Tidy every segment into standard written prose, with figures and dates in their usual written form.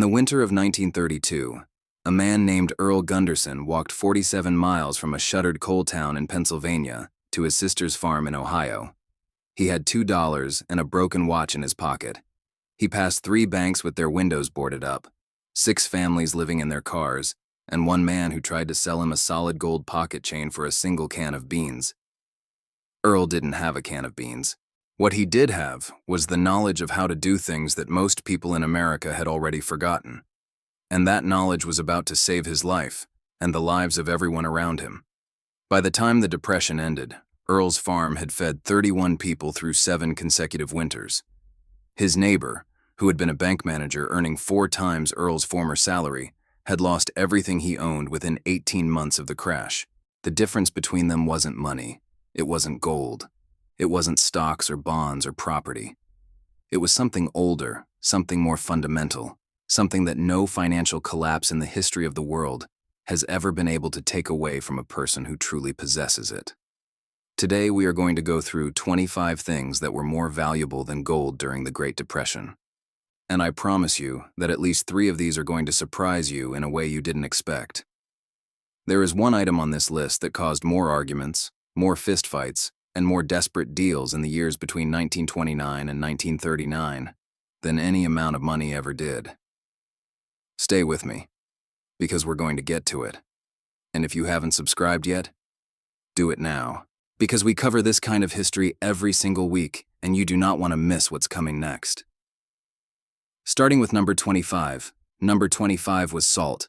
the winter of 1932, a man named Earl Gunderson walked 47 miles from a shuttered coal town in Pennsylvania to his sister's farm in Ohio. He had $2 and a broken watch in his pocket. He passed 3 banks with their windows boarded up, 6 families living in their cars, and one man who tried to sell him a solid gold pocket chain for a single can of beans. Earl didn't have a can of beans. What he did have was the knowledge of how to do things that most people in America had already forgotten. And that knowledge was about to save his life and the lives of everyone around him. By the time the Depression ended, Earl's farm had fed 31 people through 7 consecutive winters. His neighbor, who had been a bank manager earning 4 times Earl's former salary, had lost everything he owned within 18 months of the crash. The difference between them wasn't money. It wasn't gold. It wasn't stocks or bonds or property. It was something older, something more fundamental, something that no financial collapse in the history of the world has ever been able to take away from a person who truly possesses it. Today we are going to go through 25 things that were more valuable than gold during the Great Depression. And I promise you that at least 3 of these are going to surprise you in a way you didn't expect. There is one item on this list that caused more arguments, more fistfights, and more desperate deals in the years between 1929 and 1939 than any amount of money ever did. Stay with me, because we're going to get to it. And if you haven't subscribed yet, do it now, because we cover this kind of history every single week, and you do not want to miss what's coming next. Starting with number 25. Number 25 was salt.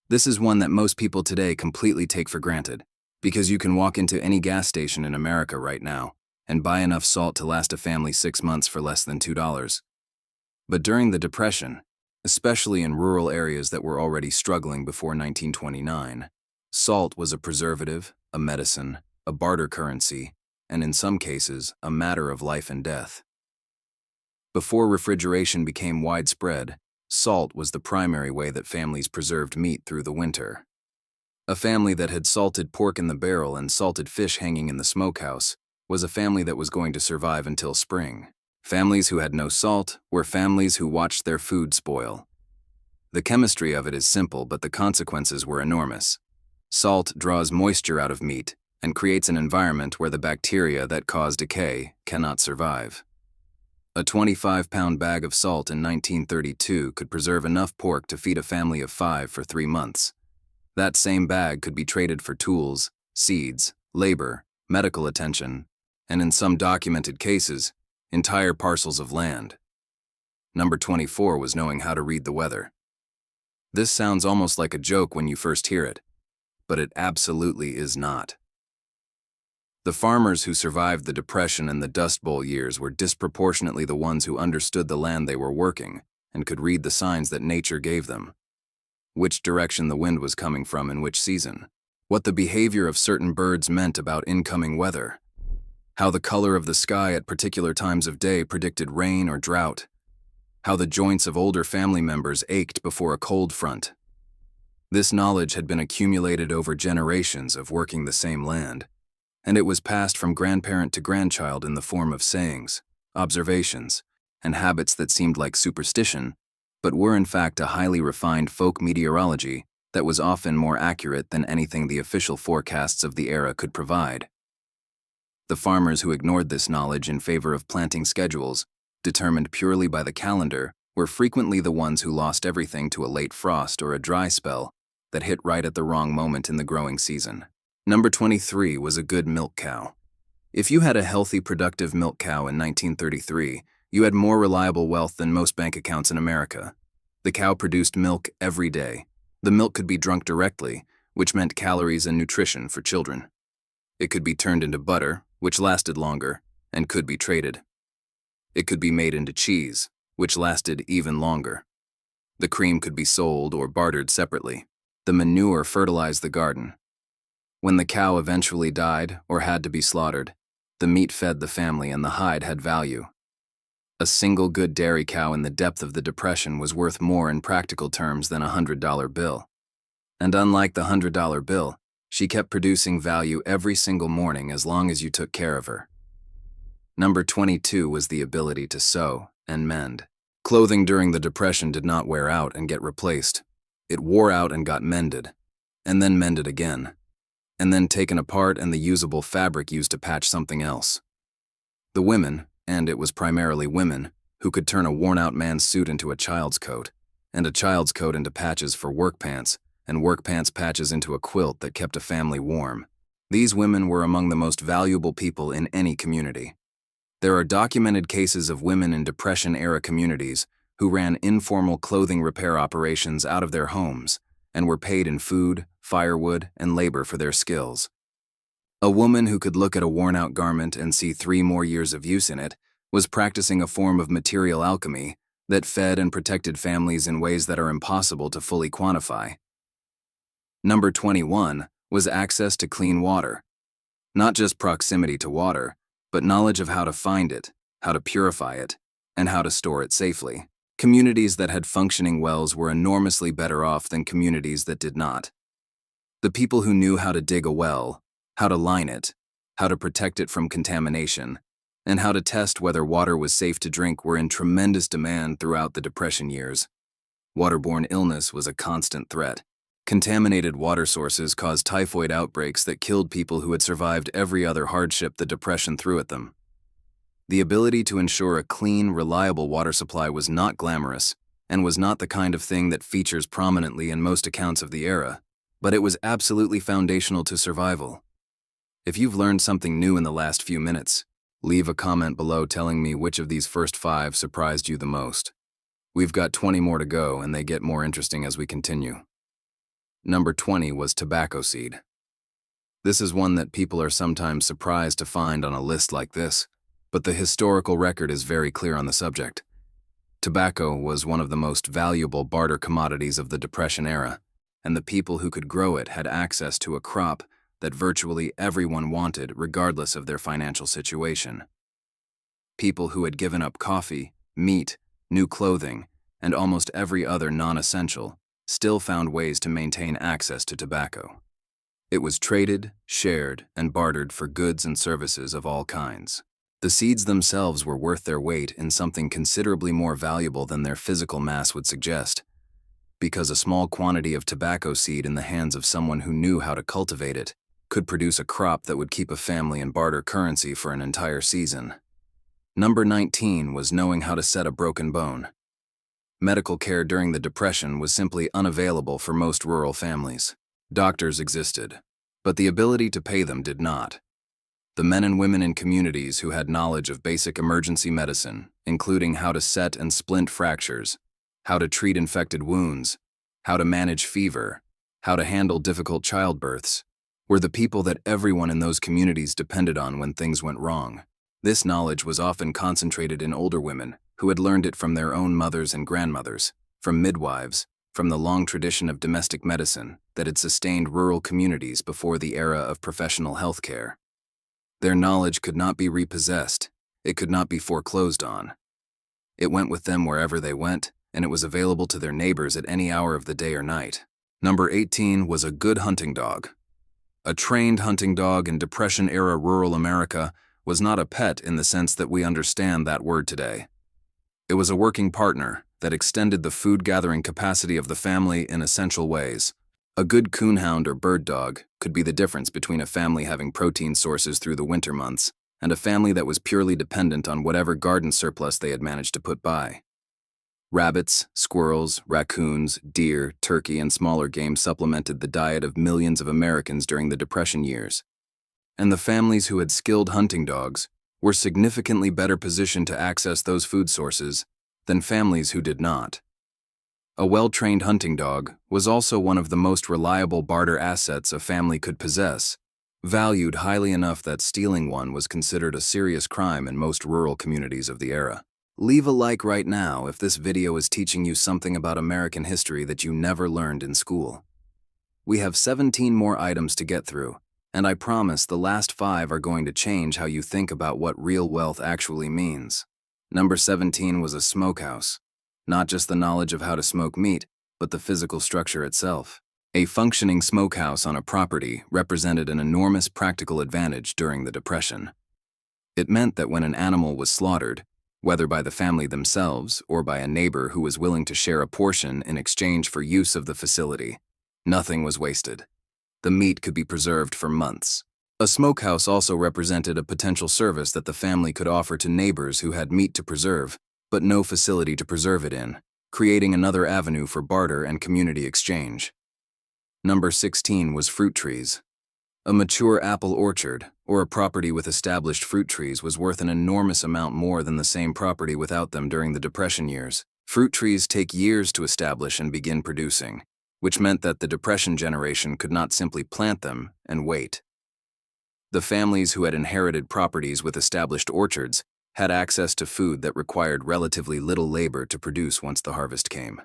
This is one that most people today completely take for granted, because you can walk into any gas station in America right now and buy enough salt to last a family 6 months for less than $2. But during the Depression, especially in rural areas that were already struggling before 1929, salt was a preservative, a medicine, a barter currency, and in some cases, a matter of life and death. Before refrigeration became widespread, salt was the primary way that families preserved meat through the winter. A family that had salted pork in the barrel and salted fish hanging in the smokehouse was a family that was going to survive until spring. Families who had no salt were families who watched their food spoil. The chemistry of it is simple, but the consequences were enormous. Salt draws moisture out of meat and creates an environment where the bacteria that cause decay cannot survive. A 25-pound bag of salt in 1932 could preserve enough pork to feed a family of 5 for 3 months. That same bag could be traded for tools, seeds, labor, medical attention, and in some documented cases, entire parcels of land. Number 24 was knowing how to read the weather. This sounds almost like a joke when you first hear it, but it absolutely is not. The farmers who survived the Depression and the Dust Bowl years were disproportionately the ones who understood the land they were working and could read the signs that nature gave them. Which direction the wind was coming from in which season, what the behavior of certain birds meant about incoming weather, how the color of the sky at particular times of day predicted rain or drought, how the joints of older family members ached before a cold front. This knowledge had been accumulated over generations of working the same land, and it was passed from grandparent to grandchild in the form of sayings, observations, and habits that seemed like superstition, but were in fact a highly refined folk meteorology that was often more accurate than anything the official forecasts of the era could provide. The farmers who ignored this knowledge in favor of planting schedules, determined purely by the calendar, were frequently the ones who lost everything to a late frost or a dry spell that hit right at the wrong moment in the growing season. Number 23 was a good milk cow. If you had a healthy, productive milk cow in 1933, you had more reliable wealth than most bank accounts in America. The cow produced milk every day. The milk could be drunk directly, which meant calories and nutrition for children. It could be turned into butter, which lasted longer, and could be traded. It could be made into cheese, which lasted even longer. The cream could be sold or bartered separately. The manure fertilized the garden. When the cow eventually died or had to be slaughtered, the meat fed the family and the hide had value. A single good dairy cow in the depth of the Depression was worth more in practical terms than a $100 bill. And unlike the $100 bill, she kept producing value every single morning as long as you took care of her. Number 22 was the ability to sew and mend. Clothing during the Depression did not wear out and get replaced. It wore out and got mended, and then mended again, and then taken apart and the usable fabric used to patch something else. The women, and it was primarily women, who could turn a worn-out man's suit into a child's coat, and a child's coat into patches for work pants, and work pants patches into a quilt that kept a family warm. These women were among the most valuable people in any community. There are documented cases of women in Depression-era communities who ran informal clothing repair operations out of their homes and were paid in food, firewood, and labor for their skills. A woman who could look at a worn-out garment and see 3 more years of use in it was practicing a form of material alchemy that fed and protected families in ways that are impossible to fully quantify. Number 21 was access to clean water. Not just proximity to water, but knowledge of how to find it, how to purify it, and how to store it safely. Communities that had functioning wells were enormously better off than communities that did not. The people who knew how to dig a well, how to line it, how to protect it from contamination, and how to test whether water was safe to drink were in tremendous demand throughout the Depression years. Waterborne illness was a constant threat. Contaminated water sources caused typhoid outbreaks that killed people who had survived every other hardship the Depression threw at them. The ability to ensure a clean, reliable water supply was not glamorous and was not the kind of thing that features prominently in most accounts of the era, but it was absolutely foundational to survival. If you've learned something new in the last few minutes, leave a comment below telling me which of these first 5 surprised you the most. We've got 20 more to go, and they get more interesting as we continue. Number 20 was tobacco seed. This is one that people are sometimes surprised to find on a list like this, but the historical record is very clear on the subject. Tobacco was one of the most valuable barter commodities of the Depression era, and the people who could grow it had access to a crop that virtually everyone wanted regardless of their financial situation. People who had given up coffee, meat, new clothing, and almost every other non-essential still found ways to maintain access to tobacco. It was traded, shared, and bartered for goods and services of all kinds. The seeds themselves were worth their weight in something considerably more valuable than their physical mass would suggest, because a small quantity of tobacco seed in the hands of someone who knew how to cultivate it could produce a crop that would keep a family in barter currency for an entire season. Number 19 was knowing how to set a broken bone. Medical care during the Depression was simply unavailable for most rural families. Doctors existed, but the ability to pay them did not. The men and women in communities who had knowledge of basic emergency medicine, including how to set and splint fractures, how to treat infected wounds, how to manage fever, how to handle difficult childbirths, were the people that everyone in those communities depended on when things went wrong. This knowledge was often concentrated in older women who had learned it from their own mothers and grandmothers, from midwives, from the long tradition of domestic medicine that had sustained rural communities before the era of professional health care. Their knowledge could not be repossessed, it could not be foreclosed on. It went with them wherever they went, and it was available to their neighbors at any hour of the day or night. Number 18 was a good hunting dog. A trained hunting dog in Depression-era rural America was not a pet in the sense that we understand that word today. It was a working partner that extended the food-gathering capacity of the family in essential ways. A good coonhound or bird dog could be the difference between a family having protein sources through the winter months and a family that was purely dependent on whatever garden surplus they had managed to put by. Rabbits, squirrels, raccoons, deer, turkey, and smaller game supplemented the diet of millions of Americans during the Depression years. And the families who had skilled hunting dogs were significantly better positioned to access those food sources than families who did not. A well-trained hunting dog was also one of the most reliable barter assets a family could possess, valued highly enough that stealing one was considered a serious crime in most rural communities of the era. Leave a like right now if this video is teaching you something about American history that you never learned in school. We have 17 more items to get through, and I promise the last 5 are going to change how you think about what real wealth actually means. Number 17 was a smokehouse. Not just the knowledge of how to smoke meat, but the physical structure itself. A functioning smokehouse on a property represented an enormous practical advantage during the Depression. It meant that when an animal was slaughtered, whether by the family themselves or by a neighbor who was willing to share a portion in exchange for use of the facility. Nothing was wasted. The meat could be preserved for months. A smokehouse also represented a potential service that the family could offer to neighbors who had meat to preserve, but no facility to preserve it in, creating another avenue for barter and community exchange. Number 16 was fruit trees. A mature apple orchard, or a property with established fruit trees, was worth an enormous amount more than the same property without them during the Depression years. Fruit trees take years to establish and begin producing, which meant that the Depression generation could not simply plant them and wait. The families who had inherited properties with established orchards had access to food that required relatively little labor to produce once the harvest came.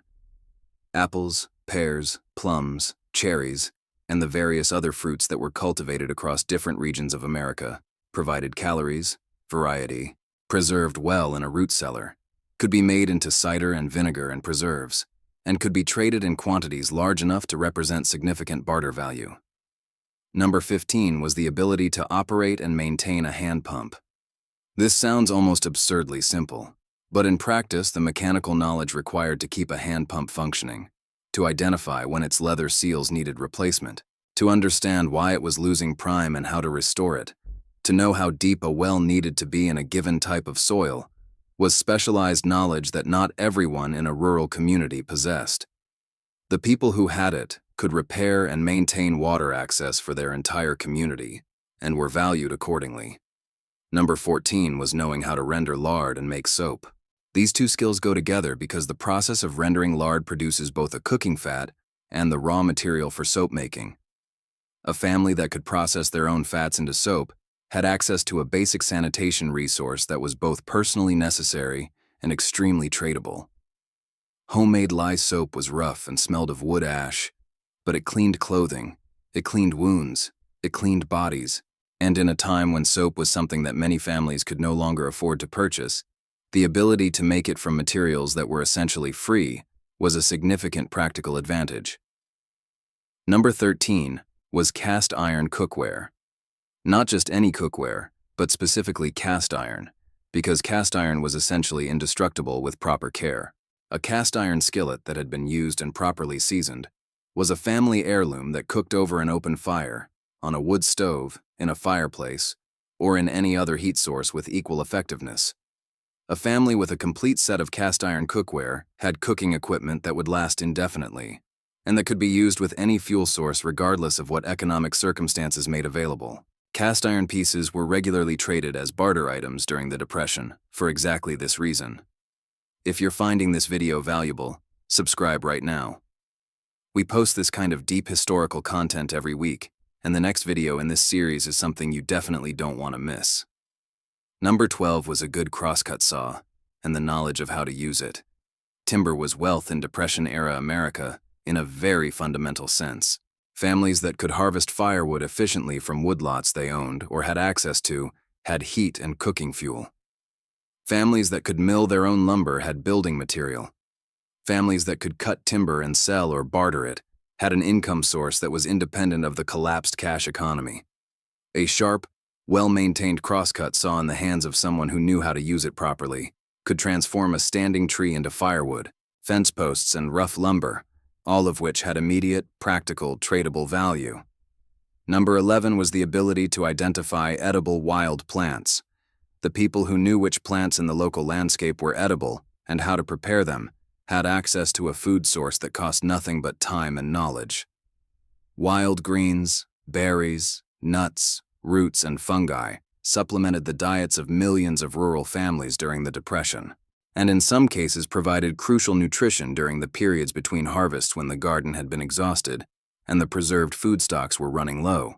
Apples, pears, plums, cherries, and the various other fruits that were cultivated across different regions of America provided calories, variety, preserved well in a root cellar, could be made into cider and vinegar and preserves, and could be traded in quantities large enough to represent significant barter value. Number 15 was the ability to operate and maintain a hand pump. This sounds almost absurdly simple, but in practice the mechanical knowledge required to keep a hand pump functioning, to identify when its leather seals needed replacement, to understand why it was losing prime and how to restore it, to know how deep a well needed to be in a given type of soil, was specialized knowledge that not everyone in a rural community possessed. The people who had it could repair and maintain water access for their entire community, and were valued accordingly. Number 14 was knowing how to render lard and make soap. These two skills go together because the process of rendering lard produces both a cooking fat and the raw material for soap making. A family that could process their own fats into soap had access to a basic sanitation resource that was both personally necessary and extremely tradable. Homemade lye soap was rough and smelled of wood ash, but it cleaned clothing, it cleaned wounds, it cleaned bodies, and in a time when soap was something that many families could no longer afford to purchase, the ability to make it from materials that were essentially free was a significant practical advantage. Number 13 was cast iron cookware. Not just any cookware, but specifically cast iron, because cast iron was essentially indestructible with proper care. A cast iron skillet that had been used and properly seasoned was a family heirloom that cooked over an open fire, on a wood stove, in a fireplace, or in any other heat source with equal effectiveness. A family with a complete set of cast iron cookware had cooking equipment that would last indefinitely, and that could be used with any fuel source regardless of what economic circumstances made available. Cast iron pieces were regularly traded as barter items during the Depression for exactly this reason. If you're finding this video valuable, subscribe right now. We post this kind of deep historical content every week, and the next video in this series is something you definitely don't want to miss. Number 12 was a good crosscut saw, and the knowledge of how to use it. Timber was wealth in Depression-era America in a very fundamental sense. Families that could harvest firewood efficiently from woodlots they owned or had access to had heat and cooking fuel. Families that could mill their own lumber had building material. Families that could cut timber and sell or barter it had an income source that was independent of the collapsed cash economy. A sharp, well-maintained crosscut saw in the hands of someone who knew how to use it properly could transform a standing tree into firewood, fence posts, and rough lumber, all of which had immediate, practical, tradable value. Number 11 was the ability to identify edible wild plants. The people who knew which plants in the local landscape were edible and how to prepare them had access to a food source that cost nothing but time and knowledge. Wild greens, berries, nuts, roots, and fungi supplemented the diets of millions of rural families during the Depression, and in some cases provided crucial nutrition during the periods between harvests when the garden had been exhausted and the preserved food stocks were running low.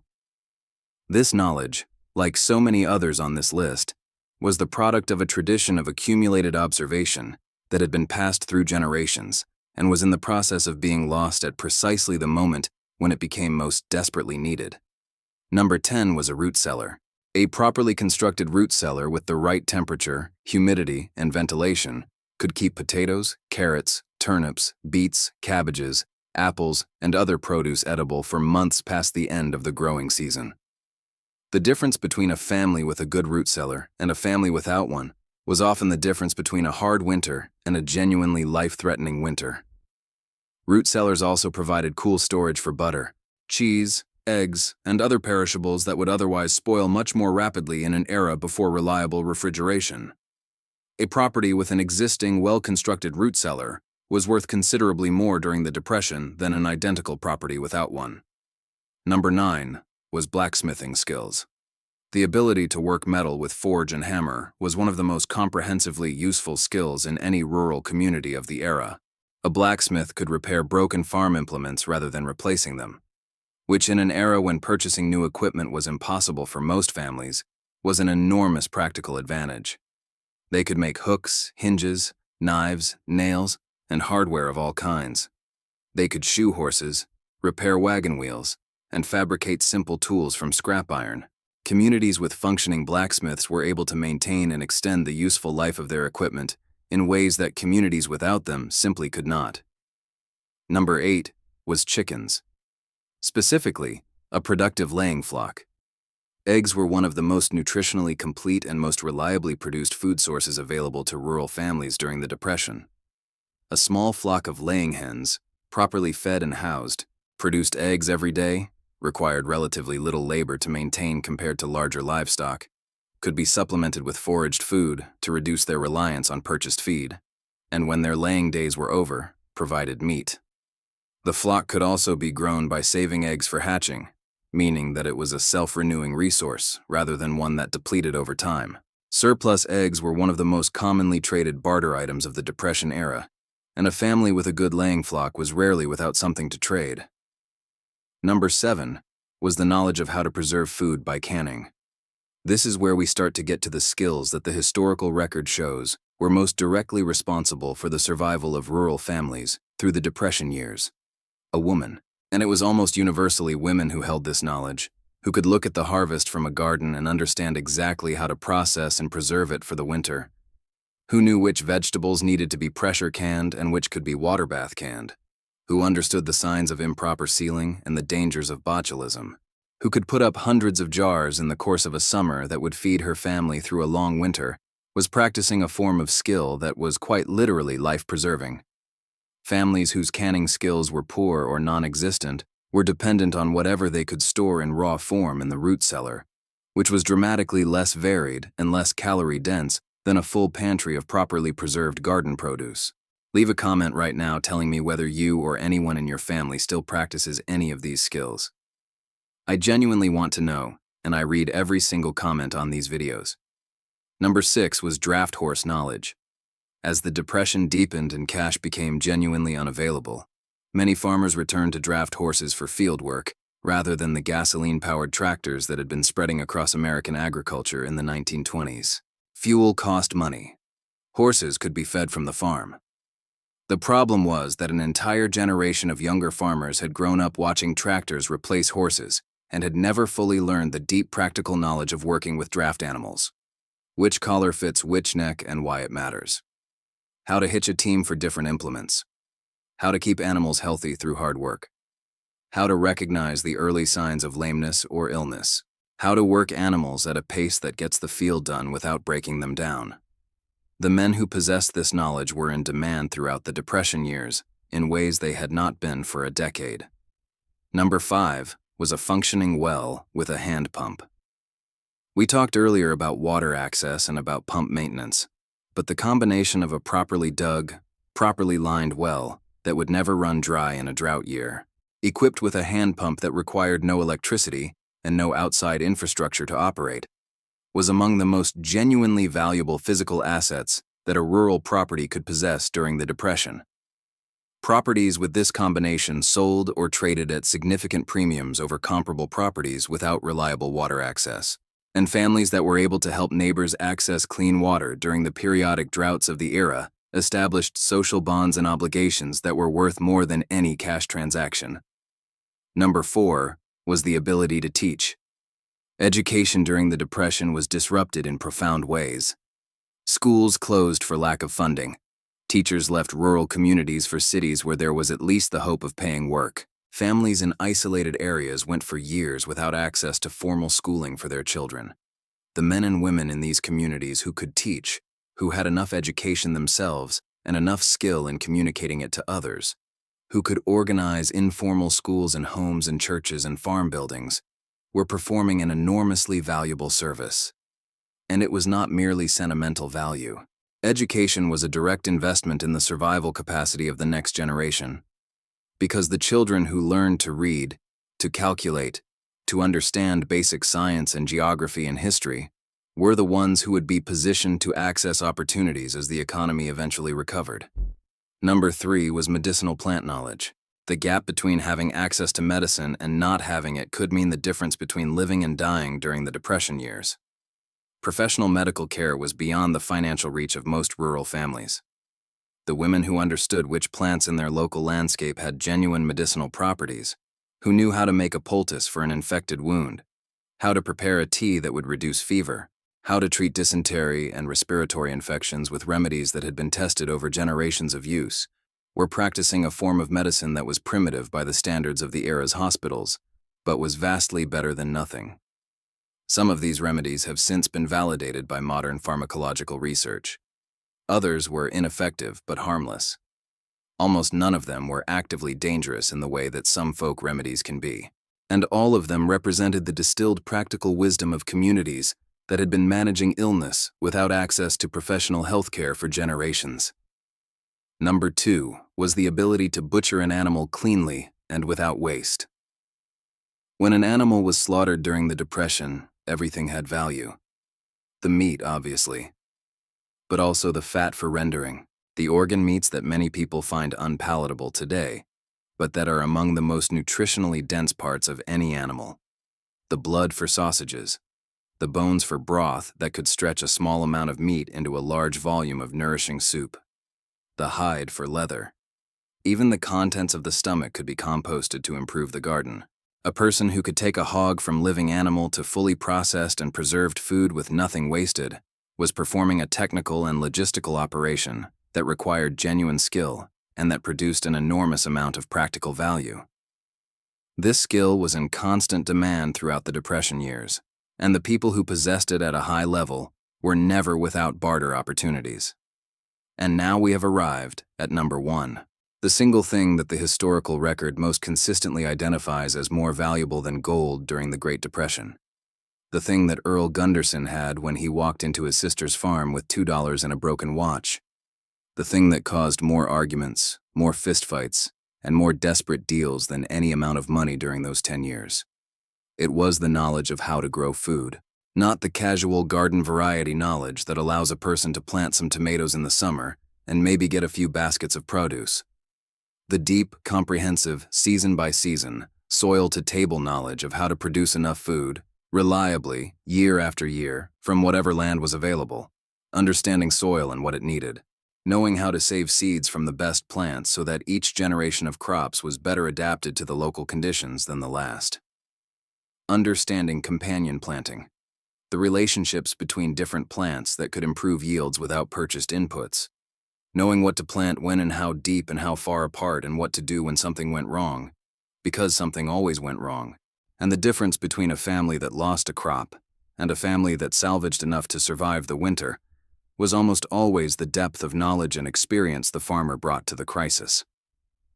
This knowledge, like so many others on this list, was the product of a tradition of accumulated observation that had been passed through generations and was in the process of being lost at precisely the moment when it became most desperately needed. Number 10 was a root cellar. A properly constructed root cellar with the right temperature, humidity, and ventilation could keep potatoes, carrots, turnips, beets, cabbages, apples, and other produce edible for months past the end of the growing season. The difference between a family with a good root cellar and a family without one was often the difference between a hard winter and a genuinely life-threatening winter. Root cellars also provided cool storage for butter, cheese, eggs, and other perishables that would otherwise spoil much more rapidly in an era before reliable refrigeration. A property with an existing, well-constructed root cellar was worth considerably more during the Depression than an identical property without one. Number 9 was blacksmithing skills. The ability to work metal with forge and hammer was one of the most comprehensively useful skills in any rural community of the era. A blacksmith could repair broken farm implements rather than replacing them, which in an era when purchasing new equipment was impossible for most families, was an enormous practical advantage. They could make hooks, hinges, knives, nails, and hardware of all kinds. They could shoe horses, repair wagon wheels, and fabricate simple tools from scrap iron. Communities with functioning blacksmiths were able to maintain and extend the useful life of their equipment in ways that communities without them simply could not. Number 8 was chickens. Specifically, a productive laying flock. Eggs were one of the most nutritionally complete and most reliably produced food sources available to rural families during the Depression. A small flock of laying hens, properly fed and housed, produced eggs every day, required relatively little labor to maintain compared to larger livestock, could be supplemented with foraged food to reduce their reliance on purchased feed, and when their laying days were over, provided meat. The flock could also be grown by saving eggs for hatching, meaning that it was a self-renewing resource rather than one that depleted over time. Surplus eggs were one of the most commonly traded barter items of the Depression era, and a family with a good laying flock was rarely without something to trade. Number 7 was the knowledge of how to preserve food by canning. This is where we start to get to the skills that the historical record shows were most directly responsible for the survival of rural families through the Depression years. A woman, and it was almost universally women who held this knowledge, who could look at the harvest from a garden and understand exactly how to process and preserve it for the winter, who knew which vegetables needed to be pressure canned and which could be water bath canned, who understood the signs of improper sealing and the dangers of botulism, who could put up hundreds of jars in the course of a summer that would feed her family through a long winter, was practicing a form of skill that was quite literally life-preserving. Families whose canning skills were poor or non-existent were dependent on whatever they could store in raw form in the root cellar, which was dramatically less varied and less calorie-dense than a full pantry of properly preserved garden produce. Leave a comment right now telling me whether you or anyone in your family still practices any of these skills. I genuinely want to know, and I read every single comment on these videos. Number 6 was draft horse knowledge. As the Depression deepened and cash became genuinely unavailable, many farmers returned to draft horses for field work rather than the gasoline-powered tractors that had been spreading across American agriculture in the 1920s. Fuel cost money. Horses could be fed from the farm. The problem was that an entire generation of younger farmers had grown up watching tractors replace horses and had never fully learned the deep practical knowledge of working with draft animals. Which collar fits which neck and why it matters. How to hitch a team for different implements. How to keep animals healthy through hard work. How to recognize the early signs of lameness or illness. How to work animals at a pace that gets the field done without breaking them down. The men who possessed this knowledge were in demand throughout the Depression years in ways they had not been for a decade. Number 5 was a functioning well with a hand pump. We talked earlier about water access and about pump maintenance, but the combination of a properly dug, properly lined well that would never run dry in a drought year, equipped with a hand pump that required no electricity and no outside infrastructure to operate, was among the most genuinely valuable physical assets that a rural property could possess during the Depression. Properties with this combination sold or traded at significant premiums over comparable properties without reliable water access, and families that were able to help neighbors access clean water during the periodic droughts of the era established social bonds and obligations that were worth more than any cash transaction. Number 4 was the ability to teach. Education during the Depression was disrupted in profound ways. Schools closed for lack of funding. Teachers left rural communities for cities where there was at least the hope of paying work. Families in isolated areas went for years without access to formal schooling for their children. The men and women in these communities who could teach who had enough education themselves and enough skill in communicating it to others, who could organize informal schools and homes and churches and farm buildings, were performing an enormously valuable service. And it was not merely sentimental value. Education was a direct investment in the survival capacity of the next generation, because the children who learned to read, to calculate, to understand basic science and geography and history were the ones who would be positioned to access opportunities as the economy eventually recovered. Number 3 was medicinal plant knowledge. The gap between having access to medicine and not having it could mean the difference between living and dying during the Depression years. Professional medical care was beyond the financial reach of most rural families. The women who understood which plants in their local landscape had genuine medicinal properties, who knew how to make a poultice for an infected wound, how to prepare a tea that would reduce fever, how to treat dysentery and respiratory infections with remedies that had been tested over generations of use, were practicing a form of medicine that was primitive by the standards of the era's hospitals, but was vastly better than nothing. Some of these remedies have since been validated by modern pharmacological research. Others were ineffective but harmless. Almost none of them were actively dangerous in the way that some folk remedies can be. And all of them represented the distilled practical wisdom of communities that had been managing illness without access to professional health care for generations. Number 2 was the ability to butcher an animal cleanly and without waste. When an animal was slaughtered during the Depression, everything had value. The meat, obviously, but also the fat for rendering, the organ meats that many people find unpalatable today, but that are among the most nutritionally dense parts of any animal. The blood for sausages, the bones for broth that could stretch a small amount of meat into a large volume of nourishing soup, the hide for leather. Even the contents of the stomach could be composted to improve the garden. A person who could take a hog from living animal to fully processed and preserved food with nothing wasted was performing a technical and logistical operation that required genuine skill and that produced an enormous amount of practical value. This skill was in constant demand throughout the Depression years, and the people who possessed it at a high level were never without barter opportunities. And now we have arrived at number 1, the single thing that the historical record most consistently identifies as more valuable than gold during the Great Depression. The thing that Earl Gunderson had when he walked into his sister's farm with $2 and a broken watch. The thing that caused more arguments, more fistfights, and more desperate deals than any amount of money during those 10 years. It was the knowledge of how to grow food, not the casual garden variety knowledge that allows a person to plant some tomatoes in the summer and maybe get a few baskets of produce. The deep, comprehensive, season-by-season, soil-to-table knowledge of how to produce enough food, reliably, year after year, from whatever land was available, understanding soil and what it needed, knowing how to save seeds from the best plants so that each generation of crops was better adapted to the local conditions than the last. Understanding companion planting, the relationships between different plants that could improve yields without purchased inputs, knowing what to plant when and how deep and how far apart and what to do when something went wrong, because something always went wrong, and the difference between a family that lost a crop and a family that salvaged enough to survive the winter was almost always the depth of knowledge and experience the farmer brought to the crisis.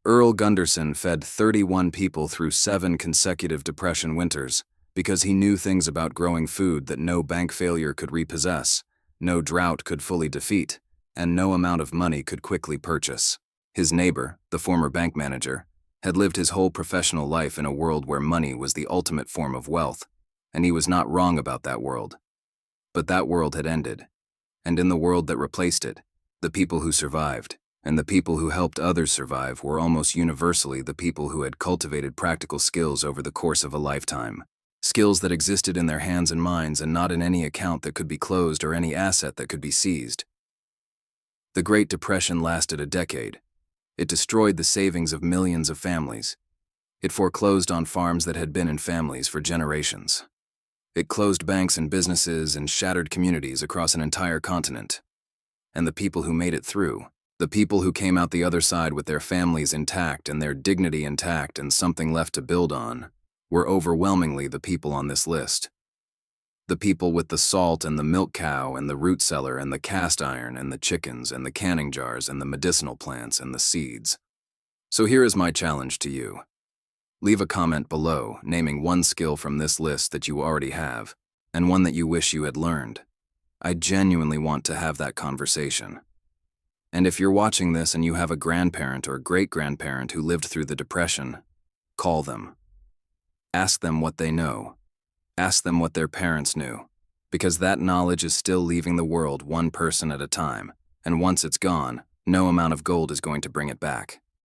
Earl Gunderson fed 31 people through 7 consecutive Depression winters because he knew things about growing food that no bank failure could repossess, no drought could fully defeat, and no amount of money could quickly purchase. His neighbor, the former bank manager, had lived his whole professional life in a world where money was the ultimate form of wealth, and he was not wrong about that world. But that world had ended, and in the world that replaced it, the people who survived, and the people who helped others survive were almost universally the people who had cultivated practical skills over the course of a lifetime. Skills that existed in their hands and minds and not in any account that could be closed or any asset that could be seized. The Great Depression lasted a decade. It destroyed the savings of millions of families. It foreclosed on farms that had been in families for generations. It closed banks and businesses and shattered communities across an entire continent. And the people who made it through, the people who came out the other side with their families intact and their dignity intact and something left to build on, were overwhelmingly the people on this list. The people with the salt and the milk cow and the root cellar and the cast iron and the chickens and the canning jars and the medicinal plants and the seeds. So here is my challenge to you. Leave a comment below naming one skill from this list that you already have and one that you wish you had learned. I genuinely want to have that conversation. And if you're watching this and you have a grandparent or great-grandparent who lived through the Depression, call them. Ask them what they know. Ask them what their parents knew, because that knowledge is still leaving the world one person at a time, and once it's gone, no amount of gold is going to bring it back.